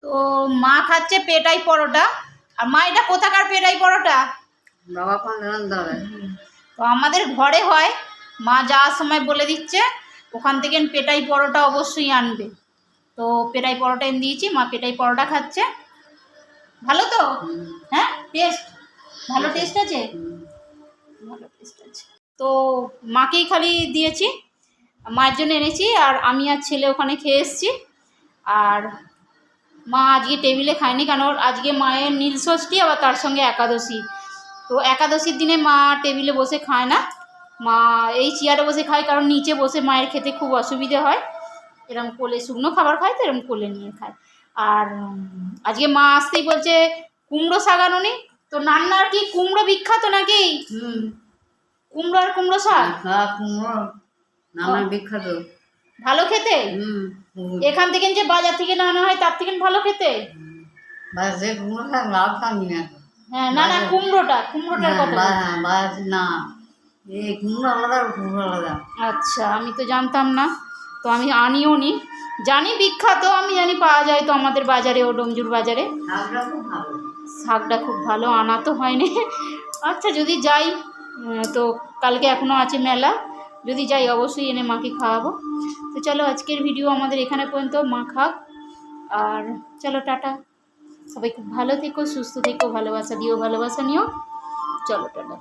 তো মা খাচ্ছে পেটাই পরোটা। আর মা এটা কোথাকার পেটাই পরোটা? বাবা পান দাঁড়ায়। তো আমাদের ঘরে হয়, মা যাওয়ার সময় বলে দিচ্ছে ওখান থেকে পেটাই পরোটা অবশ্যই আনবে। তো পেটাই পরোটা এনে দিয়েছি, মা পেটাই পরোটা খাচ্ছে। ভালো তো? হ্যাঁ, টেস্ট ভালো, টেস্ট আছে, ভালো টেস্ট আছে। তো মাকেই খালি দিয়েছি, মায়ের জন্য এনেছি, আর আমি আর ছেলে ওখানে খেয়ে এসেছি। আর মা আজকে টেবিলে খায়নি, কেন আজকে মায়ের নীলষষ্ঠী, আবার তার সঙ্গে একাদশী। তো একাদশীর দিনে মা টেবিলে বসে খায় না, মা এই চেয়ারে বসে খায়, কারণ নিচে বসে মায়ের খেতে খুব অসুবিধে হয়। এরকম কোলে শুকনো খাবার খায়, তো এরকম কোলে নিয়ে খায়। আর আজকে মা আসতেই বলছে কুমড়ো শাক আনোনি। তো নান্নার কি কুমড়ো বিখ্যাত নাকি? কুমড়ো আর কুমড়ো শাক বিখ্যাত, ভালো খেতে। এখান থেকে যে বাজার থেকে না আনা হয় তার থেকে ভালো খেতে। হ্যাঁ, না না, কুমড়োটার কথা না, এই কুমড়ো আলাদা, কুমড়ো আলাদা। আচ্ছা, আমি তো জানতাম না, তো আমি আনিও নি। জানি বিখ্যাত, আমি জানি পাওয়া যায় তো আমাদের বাজারে, ও ডোমজুর বাজারে। শাকটা খুব ভালো, আনা তো হয়নি। আচ্ছা, যদি যাই, তো কালকে এখনও আছে মেলা, যদি যাই অবশ্যই এনে মাকে খাওয়াবো। তো চলো, আজকের ভিডিও আমাদের এখানে পর্যন্ত, মা খাক। আর চলো, টাটা। সবাই খুব ভালো থেকো, সুস্থ থেকো, ভালোবাসা দিও, ভালোবাসা নিও। চলো, টাটা।